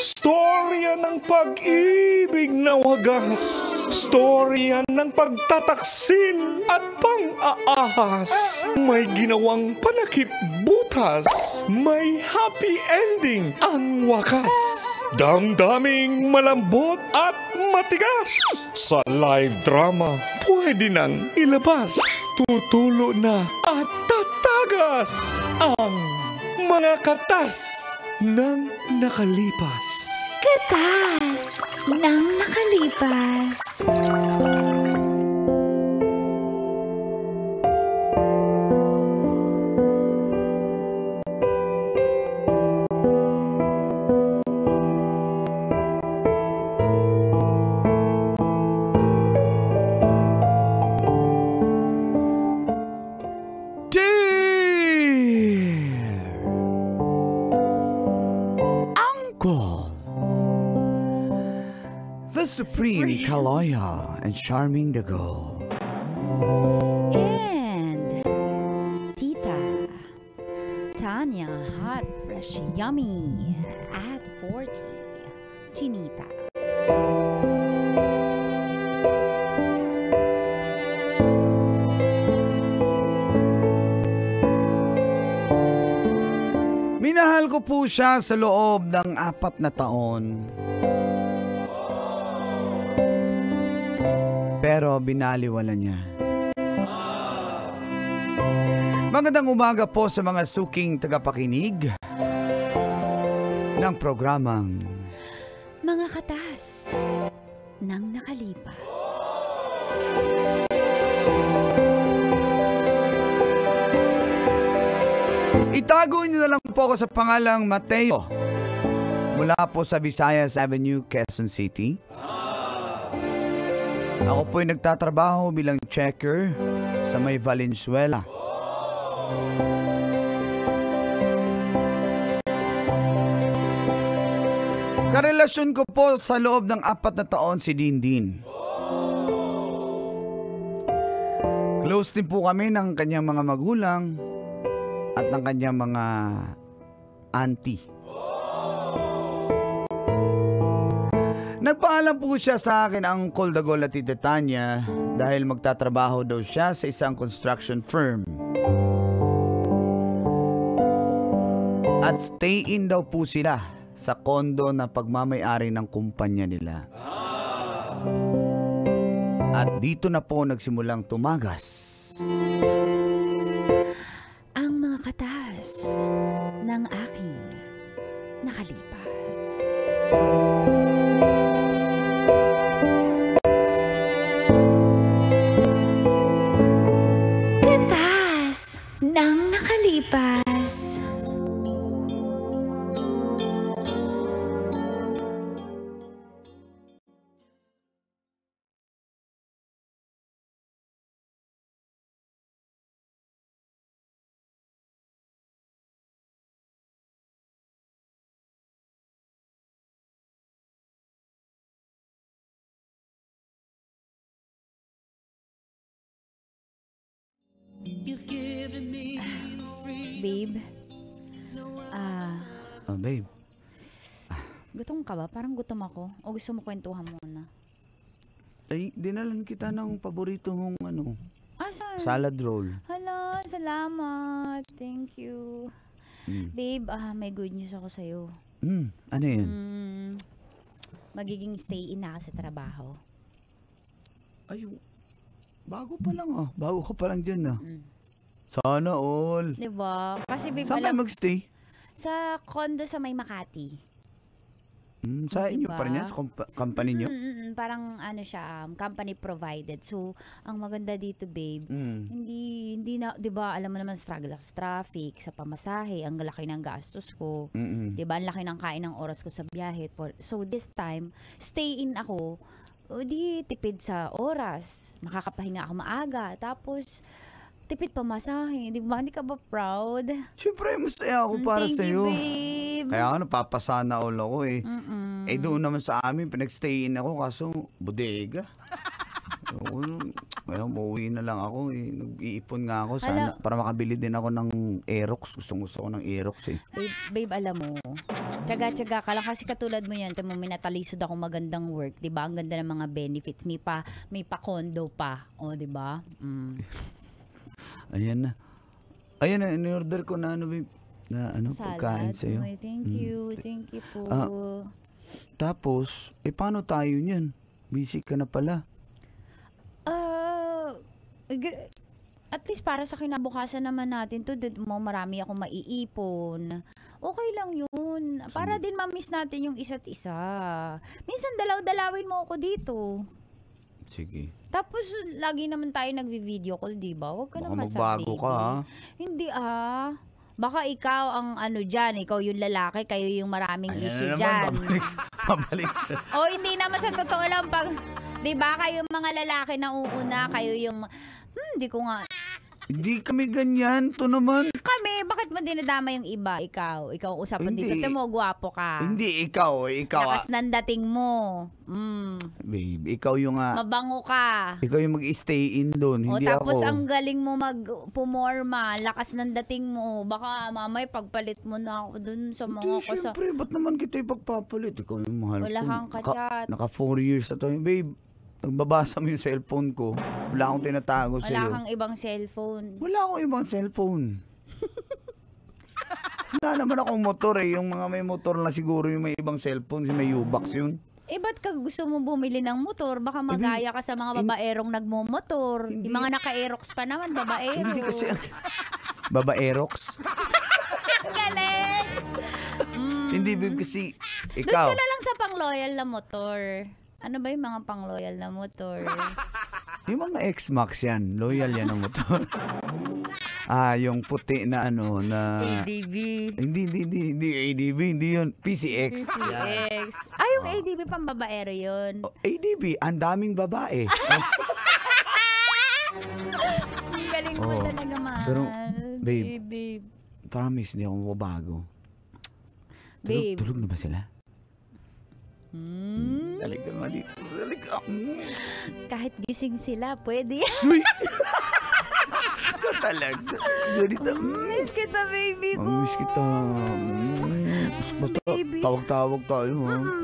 Storya ng pag-ibig na wagas. Storya ng pagtataksil at pang-aahas. May ginawang panakip butas. May happy ending ang wakas. Damdaming malambot at matigas. Sa live drama, pwede nang ilabas. Tutulo na at tatagas ang mga katas ng nakalipas. Katas ng nakalipas. The Supreme Kaloya and Charming Dago. And Tita Tanya, hot, fresh, yummy at 40. Chinita. Minahal ko po siya sa loob ng 4 na taon. Pero binaliwala niya. Magandang umaga po sa mga suking tagapakinig ng programang Mga Katas ng Nakalipas. Itago niyo na lang po ako sa pangalang Mateo. Mula po sa Visayas Avenue, Quezon City. Ako po'y nagtatrabaho bilang checker sa may Valenzuela. Karelasyon ko po sa loob ng 4 na taon si Dindin. Close din po kami ng kanyang mga magulang at ng kanyang mga auntie. Nagpaalam po siya sa akin ang Coldagol at Tita Tanya dahil magtatrabaho daw siya sa isang construction firm. At stay-in daw po sila sa kondo na pagmamay-ari ng kumpanya nila. At dito na po nagsimulang tumagas Ang mga katas ng aking nakalipas. Katas ng nakalipas. Babe, babe. gutom ka ba? Parang gutom ako. O gusto mo kwentuhan muna? Ay, dinalan kita ng paborito mong Saan? salad roll. Hala, salamat. Thank you. Babe, may good news ako sa'yo. Ano yun? Magiging stay-in na ka sa trabaho. Ay, bago pa lang Bago ka pa lang dyan Sana all. Diba? Kasi babe, saan kayo magstay? sa condo sa May Makati. Sa Diba? inyo pa rin yan? Sa company nyo? Parang siya, company provided. So, ang maganda dito, babe, hindi na, 'di ba, alam mo naman struggle sa traffic, sa pamasahe, ang laki ng gastos ko. 'Di ba? Ang laki ng kain ng oras ko sa biyahe. So, this time, stay in ako. O di tipid sa oras. Makakapahinga ako maaga. Tapos, tipid pamasahe. Di ba? Hindi ka ba proud? Siyempre, masaya ako para sa'yo. Thank you, babe. Kaya napapasana all ako eh. Doon naman sa amin, pinag-stay in ako kaso bodega. Oo, ngayon, uuwi na lang ako eh. Nag-iipon nga ako sana para makabili din ako ng Aerox. Gusto ko ng Aerox eh. Babe, alam mo, tsaga-tsaga ka lang kasi katulad mo yan, mo minatalisod ako magandang work, 'di ba? Ang ganda ng mga benefits, may pa condo pa, 'di ba? Ayan na. Ayan na, in-order ko na babe. Na pagkain Salad. sa'yo. Ay, thank you po. Tapos, paano tayo niyan? Busy ka na pala. At least para sa kinabukasan naman natin to, marami akong maiipon. Okay lang yun. Para din ma-miss natin yung isa't isa. Minsan dalaw-dalawin mo ako dito. Sige. Tapos lagi naman tayo nagvi-video call, di ba? Huwag ka naman magbago ka ha? Hindi Baka ikaw ang dyan, ikaw yung lalaki, kayo yung maraming issue dyan. Pabalik. O hindi naman sa totoo lang pag, di ba, kayo mga lalaki na uuna, kayo yung, hindi ko nga. Hindi kami ganyan, to naman. Kami, bakit mo dinadama yung iba? Ikaw usapan dito. Ito mo, gwapo ka. Hindi, ikaw. Lakas ng dating mo. Babe, ikaw yung mabango ka. Ikaw yung mag-stay in doon, hindi tapos ako. ang galing mo pumorma, lakas ng dating mo. Baka mamay pagpalit mo na ako doon sa mga Hindi, syempre, ba't naman kita ipagpapalit? Ikaw yung mahal ko. Wala kang kachat. Naka 4 years na to. Babe, nagbabasa mo yung cellphone ko. Wala akong tinatago sa'yo. Wala kang ibang cellphone. Wala akong ibang cellphone. Wala naman akong motor eh. Yung mga may motor na siguro yung may ibang cellphone. May U-Box yun. Ba't ka gusto mo bumili ng motor? Baka magaya ka sa mga babaerong nagmomotor. Yung mga naka-Aerox pa naman, babaero. Hindi kasi... Babaerox? Galing! Hindi, babe, kasi ikaw. Doon ka na lang sa pang-loyal na motor. Ano ba yung mga pang-loyal na motor? Yung mga X-Max yan. Loyal yan ang motor. Yung puti na na... ADB. Hindi ADB. Hindi yun. PCX. PCX. Yung ADB pang babaero yun. ADB, ang daming babae. Ang galing mo talaga, mahal. Pero, babe, promise, hindi ako mababago. Babe. Tulog na ba sila? Talaga mali. Talaga. Kahit gising sila, pwede. Sweet. Talaga. Ganito. Miss kita, baby ko. Miss kita. Basta tawag-tawag tayo.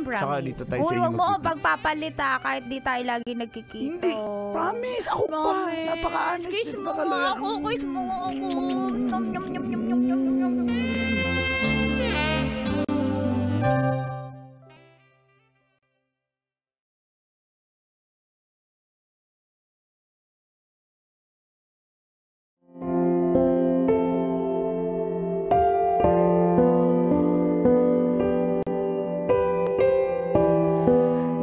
Promise. Saka dito tayo sa inyo. Huwag mo ako pagpapalit kahit di tayo lagi nagkikita. Hindi. Promise. Ako pa. Napaka-honest. Kiss mo nga ako. Kiss mo nga ako. Yum, yum, yum, yum, yum, yum, yum.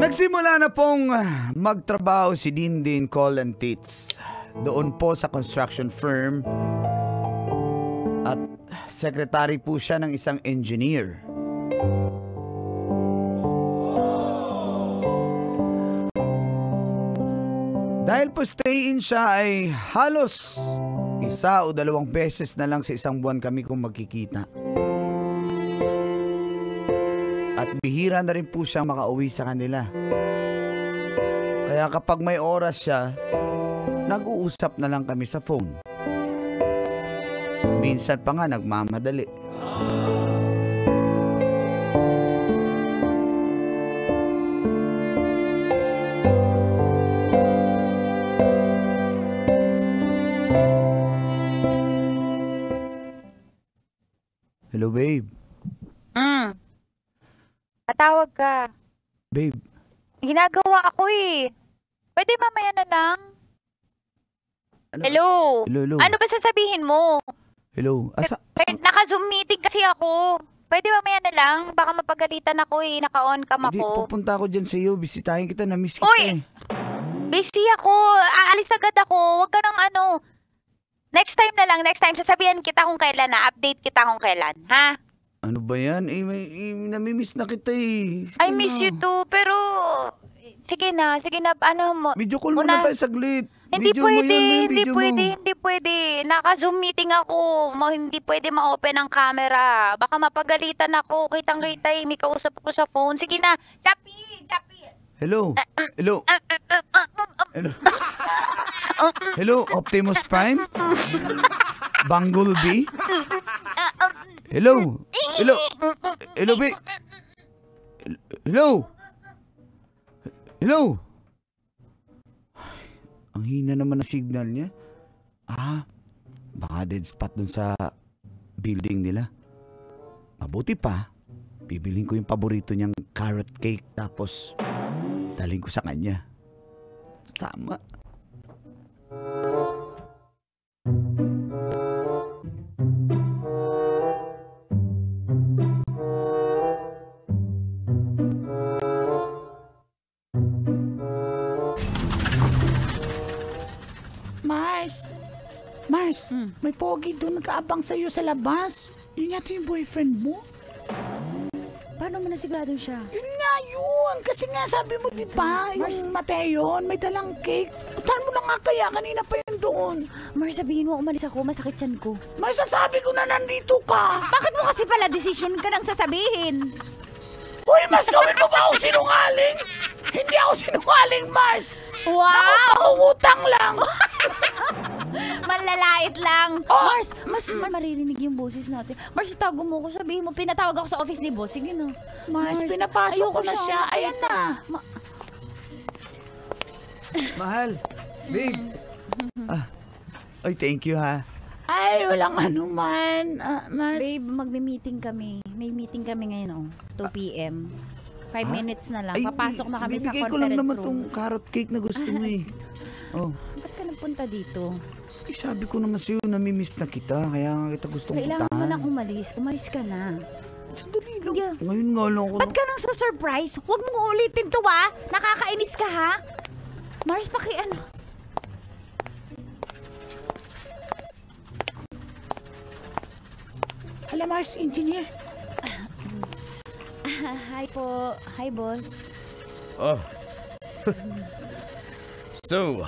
Nagsimula na pong magtrabaho si Dindin Call and Tits doon po sa construction firm at secretary po siya ng isang engineer. Dahil po stay-in siya ay halos 1 o 2 beses na lang sa isang buwan kami kung magkikita. At bihira na rin po siyang makauwi sa kanila. Kaya kapag may oras siya, nag-uusap na lang kami sa phone. Minsan pa nga nagmamadali. Hello, babe. Patawag ka. Babe. Ginagawa ako eh. Pwede mamaya na lang. Hello? Hello. Ano ba sasabihin mo? Hello. Naka-Zoom meeting kasi ako. Pwede mamaya na lang. Baka mapagalitan ako eh. Naka-on cam Hindi, ako. pupunta ako dyan sa iyo. Bisitahin kita. Na-miss kita Uy! Busy ako. Aalis agad ako. Huwag ka nang Next time na lang. Next time sasabihan kita kung kailan na. Update kita kung kailan. Ha? Ano ba yan? Namimiss na kita eh. Sige I miss you too. Pero... Sige na. Video call muna tayo saglit. Hindi Video mo yan, hindi video pwede, mo. hindi pwede. Naka-Zoom meeting ako. Hindi pwede ma-open ang camera. Baka mapagalitan ako. Kitang-kita may kausap ako sa phone. Sige na. Chapi! Hello? Hello? Hello, Optimus Prime? Bumblebee? Hello? Hello? Hello, B? Hello? Hello? Ang hina naman ng signal niya. Baka dead spot dun sa building nila. Mabuti pa, bibiling ko yung paborito niyang carrot cake tapos daling ko sa kanya. Tama. Mars, may pogi doon nag-aabang sa'yo sa labas. Yun yata yung boyfriend mo. Paano mo nasigurado siya? Yun nga yun. Kasi nga sabi mo, di ba, yung Mateo, may dalang cake. Puntahan mo na nga kaya, kanina pa yun doon. Mars, sabihin mo, umalis ako, masakit tiyan ko. Mars, sasabi ko na nandito ka. Bakit mo kasi pala desisyon ka nang sasabihin? Uy, Mars, gawin mo ba ako sinungaling? Hindi ako sinungaling, Mars. Wow! Pangungutang lang. Manlalait lang. Mars, mas maririnig yung boses natin. Mars, itago mo ko. Sabihin mo, pinatawag ako sa office ni boss. Sige na. Mars, pinapasok ko na siya. Ayan na. Mahal. Babe. Ay, thank you ha. Ay, walang anuman. Mars. Babe, magme-meeting kami. May meeting kami ngayon, 2 p.m. 5 minutes na lang. Papasok na kami sa bibigay conference ko lang naman room. tong carrot cake na gusto mo eh. Ba't ka napunta dito? Eh, sabi ko naman sa'yo, namimiss na kita. Kaya nga kita gustong Kailangan puntahan. mo nang umalis. Umalis ka na. Sandali lang. Yeah. Ngayon nga lang ako. Ba't ka nang surprise? Huwag mong ulitin to, ha? Nakakainis ka, ha? Mars, ano? Hala, Mars, engineer. Hi po. Hi, boss. So,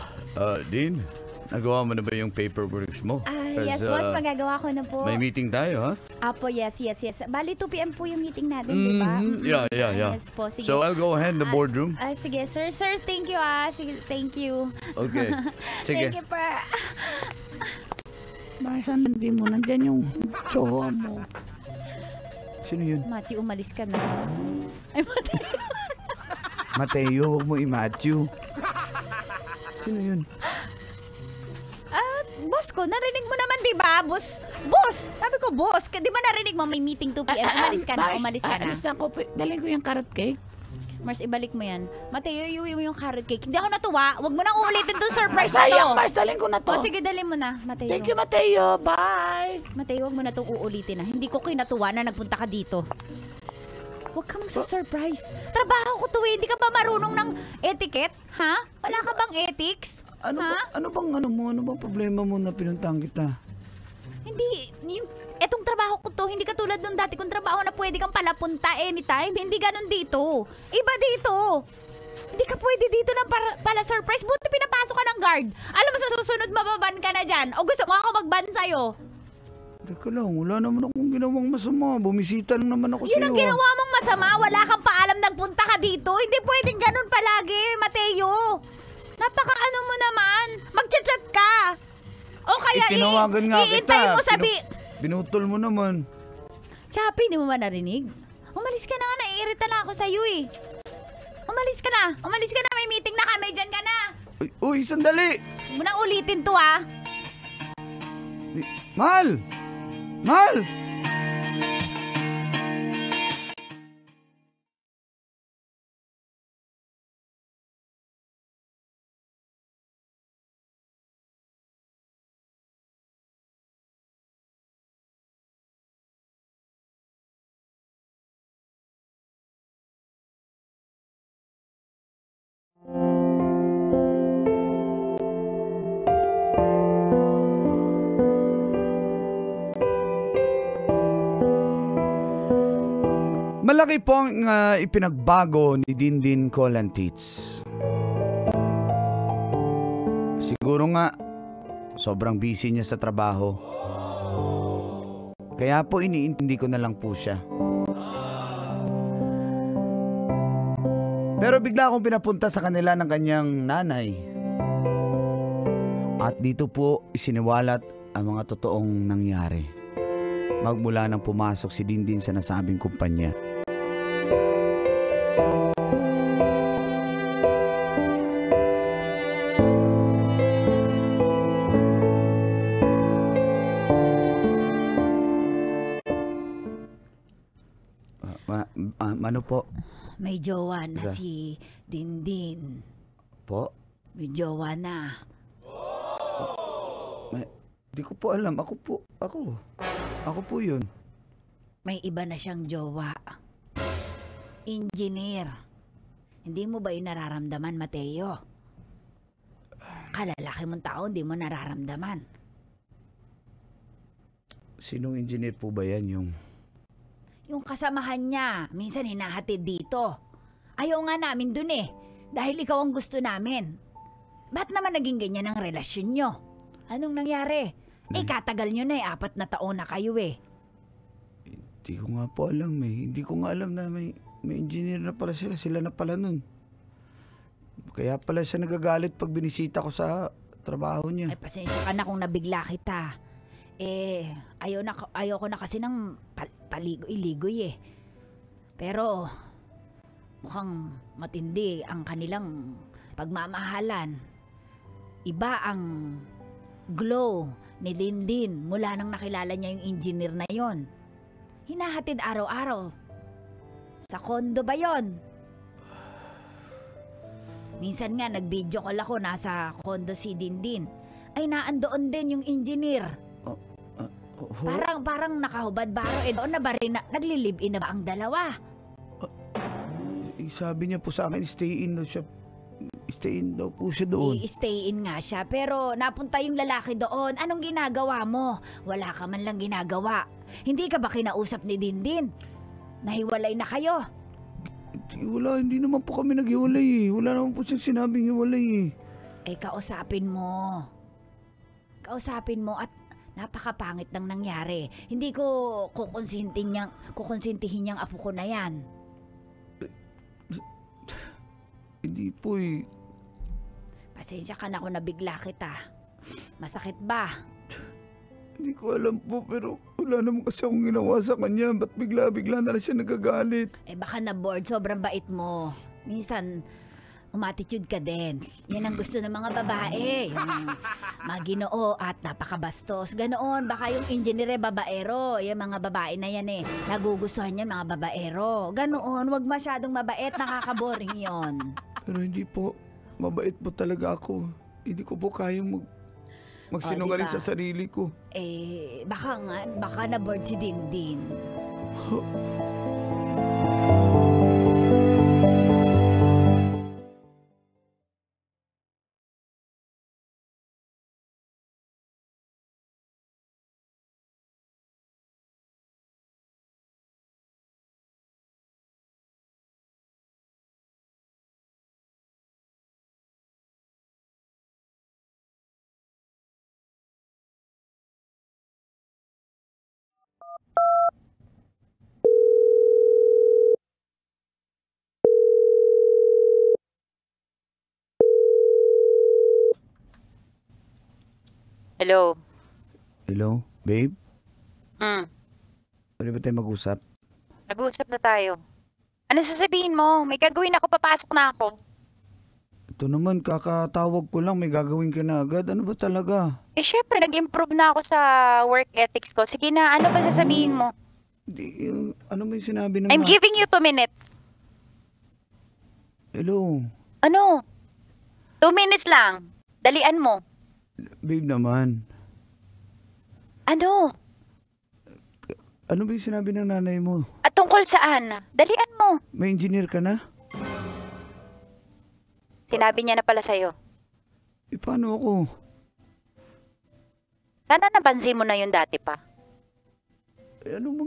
Dean, nagawa mo na ba yung paperwork mo? Yes, boss. Magagawa ko na po. May meeting tayo, ha? Apo, yes. Bali, 2 p.m. po yung meeting natin, di ba? Yeah. Yes po, sige. So, I'll go ahead in the boardroom. Sige, sir. Sir, thank you, Sige, thank you. Okay. Sige. Thank you, pa. Mars, hindi mo. Nandyan yung tsowa mo. Sino yun? Mati, umalis ka na. Ay, Mati. Mateo, huwag mo i-Matthew. Sino yun? Boss ko, narinig mo naman, di ba? Boss! Sabi ko, boss. Di ba narinig mo may meeting 2 p.m.? Umalis ka na, umalis ka na. Alis na ako. Dalhin ko yung carrot cake. Mars, ibalik mo yan. Mateo, iuwi mo yung carrot cake. Hindi ako natuwa. Huwag mo nang ulitin itong surprise na to. Sayang, Mars. Dalhin ko na to. O, sige, dalhin mo na, Mateo. Thank you, Mateo. Bye. Mateo, huwag mo na itong uulitin na. Hindi ko kinatuwa na nagpunta ka dito. Huwag ka surprise. Trabaho ko to eh. Hindi ka pa marunong ng etiquette? Ha? Wala ka bang ethics? Ano bang problema mo na pinuntahan kita? Hindi, etong trabaho ko to, hindi katulad nung dati kong trabaho na pwede kang palapunta anytime. Hindi ganun dito. Iba dito. Hindi ka pwede dito na pala surprise. Buti pinapasok ka ng guard. Alam mo, sa susunod mababan ka na dyan. O gusto mo ako mag-ban sa'yo? Teka lang, wala naman akong ginawang masama. Bumisita lang naman ako sa'yo. Yun ang ginawa mong masama. Wala kang paalam nagpunta ka dito. Hindi pwedeng ganun palagi, Mateo. Napaka-ano mo naman. Mag-chat ka. O kaya tinawagan nga kita. iintay mo Binutol mo naman. Chappy, hindi mo ba narinig? Umalis ka na nga. Naiirita na ako sa'yo eh. Umalis ka na. May meeting na kami. Dyan ka na. Uy, sandali. Huwag mo nang ulitin to, ha? Mahal! Mahal! Malaki po ang ipinagbago ni Dindin Colantits. Siguro nga, sobrang busy niya sa trabaho. Kaya po iniintindi ko na lang po siya. Pero bigla akong pinapunta sa kanila ng kanyang nanay. dito po isiniwalat ang mga totoong nangyari. Magmula nang pumasok si Dindin sa nasabing kumpanya. Ano po? May jowa na si Dindin. Po? May jowa na. Di ko po alam. Ako po yun. May iba na siyang jowa. Engineer. Hindi mo ba yung nararamdaman, Mateo? Kalalaki mong tao, hindi mo nararamdaman. Sinong engineer po ba yan? Yung kasamahan niya, minsan hinahatid dito. Ayaw nga namin dun eh, dahil ikaw ang gusto namin. Ba't naman naging ganyan ang relasyon nyo? Anong nangyari? Katagal nyo na 4 na taon na kayo eh. Hindi ko nga po alam eh. Hindi ko nga alam na may engineer na pala sila. Sila na pala nun. Kaya pala siya nagagalit pag binisita ko sa trabaho niya. Ay, pasensya ka na kung nabigla kita. Ayaw ko na kasi ng paligoy-ligoy eh. Pero mukhang matindi ang kanilang pagmamahalan. Iba ang glow ni Dindin mula nang nakilala niya yung engineer na yon. Hinahatid araw-araw. Sa kondo ba yon? Minsan nga nag-video call ako, nasa kondo si Dindin. Ay naandoon din yung engineer. Parang nakahubad baro doon na ba rin naglilib-in na ba ang dalawa? Sabi niya po sa akin, stay in daw po siya doon. I-stay in nga siya, pero napunta yung lalaki doon. Anong ginagawa mo? Wala ka man lang ginagawa. Hindi ka ba kinausap ni Dindin? Nahiwalay na kayo? Wala, hindi naman po kami naghiwalay eh. Wala naman po siyang sinabing hiwalay eh. Kausapin mo. Kausapin mo at napakapangit ng nangyari. Hindi ko kukonsintihin niyang apo ko na yan. Hindi po eh. Pasensya ka na kung nabigla kita. Masakit ba? Hindi ko alam po, pero wala naman kasi akong ginawa sa kanya. Ba't bigla-bigla na lang siya nagagalit? Baka na-bored. Sobrang bait mo. Minsan, umatitude ka din. Yan ang gusto ng mga babae. Yung maginoo at napakabastos. Ganoon, baka yung engineer babaero. Yung mga babae na yan nagugustuhan yan mga babaero. Ganoon, wag masyadong mabait. Nakakaboring yon. Pero hindi po. Mabait po talaga ako. Hindi ko po kayang magsinungaling diba? sa sarili ko. Baka na-bored si Dindin. Hello? Hello, babe? Pwede ba tayo mag-usap? Nag-uusap na tayo. Ano sasabihin mo? May gagawin ako, papasok na ako. Ito naman, kakatawag ko lang, may gagawin ka na agad. Ano ba talaga? Syempre, nag-improve na ako sa work ethics ko. Sige na, ano ba sasabihin mo? Ano ba yung sinabi ng I'm giving you 2 minutes. Hello? Ano? 2 minutes lang. Dalian mo. Babe naman. Ano? Ano ba yung sinabi ng nanay mo? At tungkol saan? Dalian mo. May engineer ka na? Sinabi niya na pala sa'yo. Paano ako? Sana napansin mo na yun dati pa.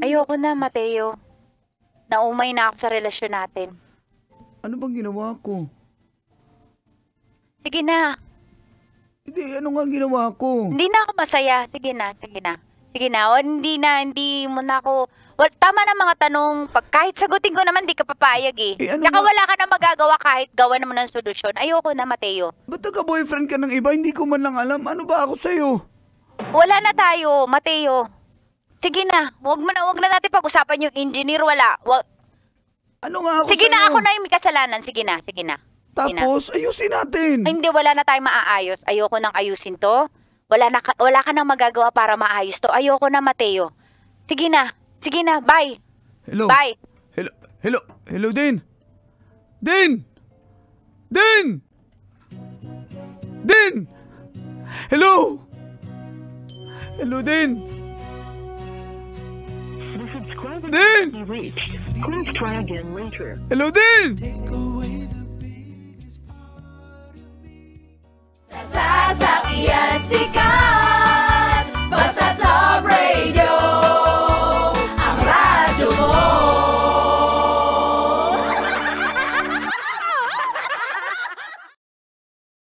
Ayoko na, Mateo. Naumay na ako sa relasyon natin. Ano bang ginawa ko? Sige na. Hindi, ano nga ginawa ko? Hindi na ako masaya. Sige na, sige na. Sige na, hindi mo na ako... Well, tama na mga tanong. Kahit sagutin ko naman, di ka papayag eh. Ano Tsaka nga? wala ka na magagawa kahit gawa naman ng solusyon. Ayoko na, Mateo. Ba't nagka-boyfriend ka ng iba? Hindi ko man lang alam. Ano ba ako sa'yo? Wala na tayo, Mateo. Sige na, wag na natin pag-usapan yung engineer. Ano nga ako Sige sa'yo? na, ako na yung may kasalanan. Sige na. Sige na. Tapos, ayusin natin. Ay, hindi, wala na tayong maaayos. Ayoko nang ayusin to. Wala ka nang magagawa para maayos to. Ayoko na, Mateo. Sige na. Sige na, bye. Hello? Bye. Hello, Din? Din! Din! Din! Hello? Hello, Din? The subscriber Din! you reached. Please try again later. Hello, Din! Sasakyan si